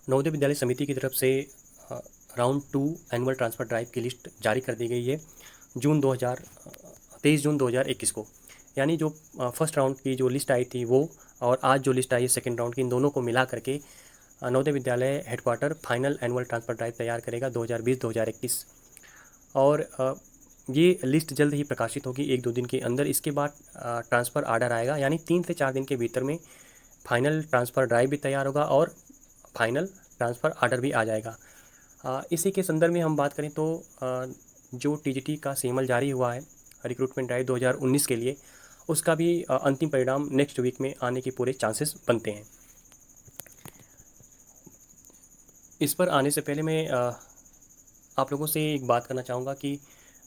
नवोदय विद्यालय समिति की तरफ से राउंड 2 एनुअल ट्रांसफ़र ड्राइव की लिस्ट जारी कर दी गई है जून 2021 को। यानी जो फर्स्ट राउंड की जो लिस्ट आई थी वो, और आज जो लिस्ट आई है सेकंड राउंड की, इन दोनों को मिला करके Navodaya Vidyalaya headquarter final annual transfer drive तैयार करेगा 2020-2021। और ये लिस्ट जल्द ही प्रकाशित होगी 1-2 दिन के अंदर। इसके बाद ट्रांसफ़र आर्डर आएगा, यानी 3 से 4 दिन के भीतर में फाइनल ट्रांसफ़र ड्राइव भी तैयार होगा और फाइनल ट्रांसफ़र आर्डर भी आ जाएगा। इसी के संदर्भ में हम बात करें तो जो टीजीटी का सीएमएल जारी हुआ है रिक्रूटमेंट ड्राइव 2019 के लिए, उसका भी अंतिम परिणाम नेक्स्ट वीक में आने के पूरे चांसेस बनते हैं। इस पर आने से पहले मैं आप लोगों से एक बात करना चाहूँगा कि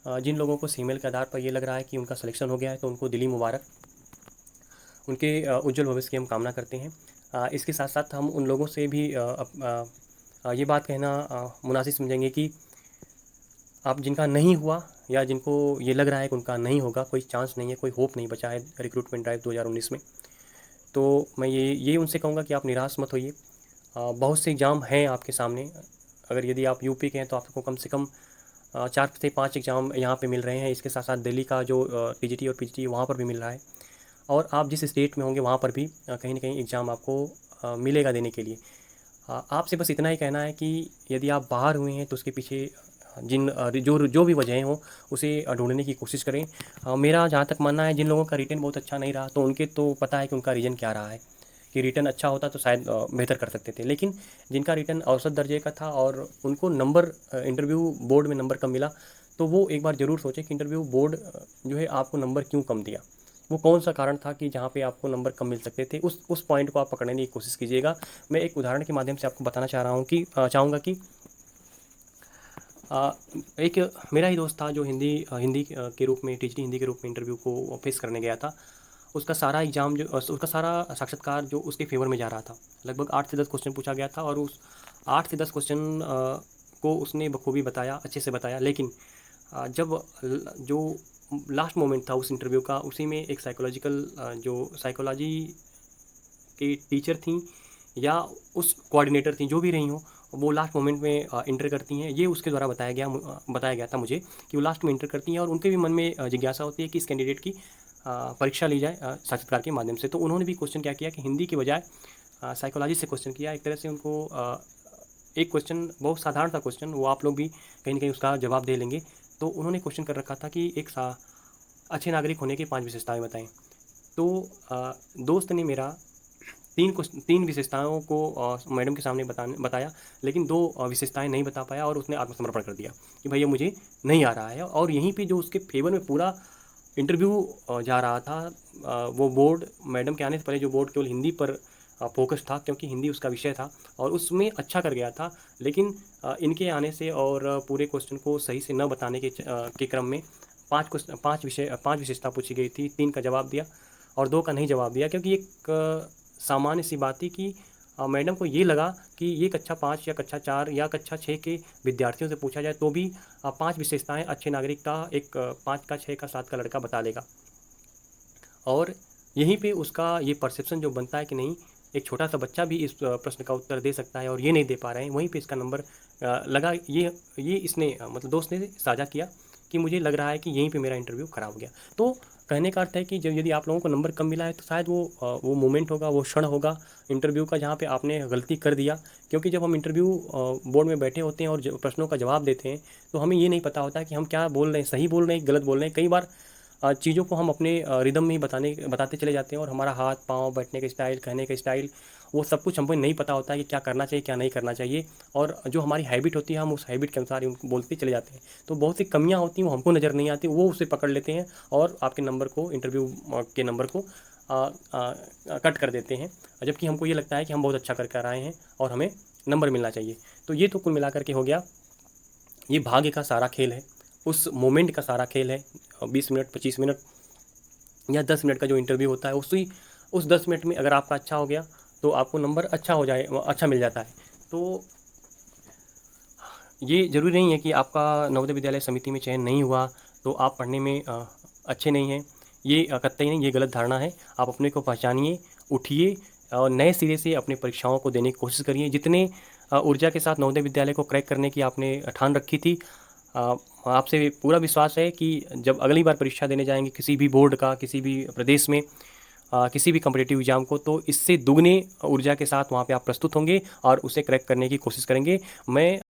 जिन लोगों को सीएमएल के आधार पर ये लग रहा है कि उनका सिलेक्शन हो गया है, तो उनको दिली मुबारक, उनके उज्जवल भविष्य की हम कामना करते हैं। इसके साथ साथ हम उन लोगों से भी ये बात कहना मुनासिब समझेंगे कि आप जिनका नहीं हुआ या जिनको ये लग रहा है कि उनका नहीं होगा, कोई चांस नहीं है, कोई होप नहीं बचा है रिक्रूटमेंट ड्राइव 2019 में, तो मैं ये उनसे कहूँगा कि आप निराश मत होइए। बहुत से एग्ज़ाम हैं आपके सामने। अगर यदि आप यूपी के हैं तो आपको कम से कम 4 से 5 एग्ज़ाम यहाँ पे मिल रहे हैं। इसके साथ साथ दिल्ली का जो टीजीटी और पीजीटी वहाँ पर भी मिल रहा है, और आप जिस स्टेट में होंगे वहाँ पर भी कहीं ना कहीं एग्ज़ाम आपको मिलेगा देने के लिए। आपसे बस इतना ही कहना है कि यदि आप बाहर हुए हैं तो उसके पीछे जो भी वजहें हों उसे ढूंढने की कोशिश करें। मेरा जहाँ तक मानना है, जिन लोगों का रिटर्न बहुत अच्छा नहीं रहा तो उनके तो पता है कि उनका रीज़न क्या रहा है, कि रिटर्न अच्छा होता तो शायद बेहतर कर सकते थे। लेकिन जिनका रिटर्न औसत दर्जे का था और उनको नंबर इंटरव्यू बोर्ड में नंबर कम मिला, तो वो एक बार ज़रूर सोचें कि इंटरव्यू बोर्ड जो है आपको नंबर क्यों कम दिया, वो कौन सा कारण था कि जहाँ पे आपको नंबर कम मिल सकते थे। उस पॉइंट को आप पकड़ने की कोशिश कीजिएगा। मैं एक उदाहरण के माध्यम से आपको बताना चाह रहा हूँ कि चाहूँगा कि एक मेरा ही दोस्त था जो हिंदी के रूप में, टीचिंग हिंदी के रूप में इंटरव्यू को फेस करने गया था। उसका सारा एग्ज़ाम जो उसका सारा साक्षात्कार जो उसके फेवर में जा रहा था। लगभग 8 से 10 क्वेश्चन पूछा गया था और उस 8 से 10 क्वेश्चन को उसने बखूबी बताया, अच्छे से बताया। लेकिन जब जो लास्ट मोमेंट था उस इंटरव्यू का, उसी में एक जो साइकोलॉजी की टीचर थी या उस कोऑर्डिनेटर थी, जो भी रही हों, वो लास्ट मोमेंट में इंटर करती हैं। ये उसके द्वारा बताया गया था मुझे कि वो लास्ट में इंटर करती हैं और उनके भी मन में जिज्ञासा होती है कि इस कैंडिडेट की परीक्षा ली जाए साक्षात्कार के माध्यम से। तो उन्होंने भी क्वेश्चन क्या किया कि हिंदी के बजाय साइकोलॉजी से क्वेश्चन किया। एक तरह से उनको एक क्वेश्चन, बहुत साधारण सा क्वेश्चन, वो आप लोग भी कहीं ना कहीं उसका जवाब दे लेंगे। तो उन्होंने क्वेश्चन कर रखा था कि अच्छे नागरिक होने की 5 विशेषताएं बताएं। तो दोस्त ने मेरा 3 विशेषताओं को मैडम के सामने बताया, लेकिन 2 विशेषताएं नहीं बता पाया और उसने आत्मसमर्पण कर दिया कि भैया मुझे नहीं आ रहा है। और यहीं पे जो उसके फेवर में पूरा इंटरव्यू जा रहा था, वो बोर्ड मैडम के आने से पहले जो बोर्ड केवल हिंदी पर फोकस था, क्योंकि हिंदी उसका विषय था और उसमें अच्छा कर गया था। लेकिन इनके आने से और पूरे क्वेश्चन को सही से न बताने के क्रम में 5 विशेषता पूछी गई थी, 3 का जवाब दिया और 2 का नहीं जवाब दिया। क्योंकि एक सामान्य सी बात थी कि मैडम को ये लगा कि ये कक्षा 5 या कक्षा 4 या कक्षा 6 के विद्यार्थियों से पूछा जाए तो भी 5 विशेषताएं अच्छे नागरिक का एक 5 का, 6 का, 7 का लड़का बता देगा। और यहीं पे उसका ये परसेप्शन जो बनता है कि नहीं, एक छोटा सा बच्चा भी इस प्रश्न का उत्तर दे सकता है और ये नहीं दे पा रहे हैं, वहीं पे इसका नंबर लगा। ये इसने मतलब दोस्त ने साझा किया कि मुझे लग रहा है कि यहीं पे मेरा इंटरव्यू खराब हो गया। तो कहने का अर्थ है कि जब यदि आप लोगों को नंबर कम मिला है तो शायद वो मोमेंट होगा, वो क्षण होगा इंटरव्यू का जहाँ पे आपने गलती कर दिया। क्योंकि जब हम इंटरव्यू बोर्ड में बैठे होते हैं और प्रश्नों का जवाब देते हैं तो हमें ये नहीं पता होता कि हम क्या बोल रहे हैं, सही बोल रहे हैं, गलत बोल रहे हैं। कई बार चीज़ों को हम अपने रिदम में ही बताते चले जाते हैं और हमारा हाथ पाँव, बैठने का स्टाइल, कहने का स्टाइल, वो सब कुछ हमको नहीं पता होता है कि क्या करना चाहिए, क्या नहीं करना चाहिए। और जो हमारी हैबिट होती है, हम उस हैबिट के अनुसार ही उनको बोलते चले जाते हैं। तो बहुत सी कमियाँ होती हैं, वो हमको नज़र नहीं आती, वो उसे पकड़ लेते हैं और आपके नंबर को, इंटरव्यू के नंबर को कट कर देते हैं। जबकि हमको ये लगता है कि हम बहुत अच्छा करके आए हैं और हमें नंबर मिलना चाहिए। तो ये तो कुल मिलाकर के हो गया, ये भाग्य का सारा खेल है, उस मोमेंट का सारा खेल है। 20 मिनट, 25 मिनट या 10 मिनट का जो इंटरव्यू होता है, उस 10 मिनट में अगर आपका अच्छा हो गया तो आपको नंबर अच्छा मिल जाता है। तो ये ज़रूरी नहीं है कि आपका नवोदय विद्यालय समिति में चयन नहीं हुआ तो आप पढ़ने में अच्छे नहीं हैं। ये कतई नहीं, ये गलत धारणा है। आप अपने को पहचानिए, उठिए, नए सिरे से अपनी परीक्षाओं को देने की कोशिश करिए। जितने ऊर्जा के साथ नवोदय विद्यालय को क्रैक करने की आपने ठान रखी थी, अ, आपसे पूरा विश्वास है कि जब अगली बार परीक्षा देने जाएंगे किसी भी बोर्ड का, किसी भी प्रदेश में, किसी भी कॉम्पिटिटिव एग्जाम को, तो इससे दुगने ऊर्जा के साथ वहाँ पे आप प्रस्तुत होंगे और उसे क्रैक करने की कोशिश करेंगे। मैं